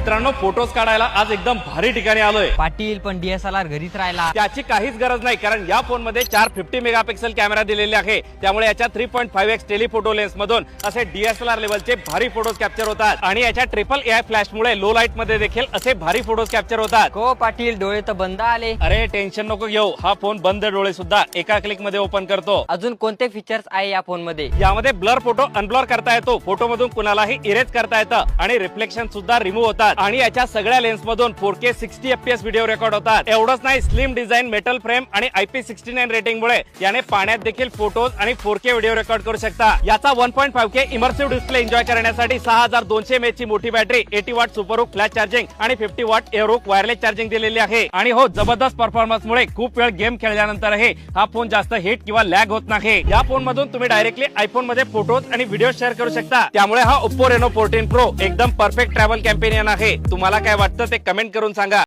मित्रांनो, फोटोज काढायला आज एकदम भारी ठिकाणी आलोय. पाटील पण डीएसएलआर घरीच राहिला. त्याची काहीच गरज नाही, कारण या फोन मध्ये 450 मेगापिक्सल कॅमेरा दिलेले आहे. त्यामुळे याच्या 3.5x टेलीफोटो लेन्स मधून असे डीएसएलआर लेवलचे भारी फोटोज कॅप्चर होतात आणि याच्या ट्रिपल AI फ्लॅश मुळे लो लाईट मध्ये देखील असे भारी फोटोज कॅप्चर होतात. को पाटील, डोळे तर बंद आले. अरे टेन्शन नको घेऊ, हा फोन बंद डोळे सुद्धा एका क्लिक मध्ये ओपन करतो. अजून कोणते फीचर्स आहे या फोन मध्ये? यामध्ये ब्लर फोटो अनब्लर करता येतो, फोटो मधून कुणालाही इरेज करता येतं आणि रिफ्लेक्शन सुद्धा रिमूव्ह होतात आणि याच्या सगळ्या लेन्स मधून 4K 60 FPS व्हिडिओ रेकॉर्ड होतात. एवढंच नाही, स्लिम डिझाइन, मेटल फ्रेम आणि IP69 रेटिंग मुळे याने पाण्यात देखील फोटोज आणि 4K व्हिडिओ रेकॉर्ड करू शकता. याचा 1.5K इमर्सिव्ह डिस्प्ले एन्जॉय करण्यासाठी 6200 mAh ची मोठी battery, 80 what super hook flash charging आणि 50 what air hook wireless charging दिलेली आहे. आणि हो, जबरदस्त परफॉर्मन्स मुळे खूप वेळ गेम खेळल्यानंतरही हा फोन जास्त हिट किंवा लॅग होत नाही. या फोन मधून तुम्ही डायरेक्टली आयफोन मध्ये फोटोज आणि व्हिडिओ शेअर करू शकता. त्यामुळे हा Oppo Reno 14 Pro एकदम परफेक्ट ट्रॅव्हल कॅम्पेनियन आहे. तुम्हाला काय वाटतं ते कमेंट करून सांगा.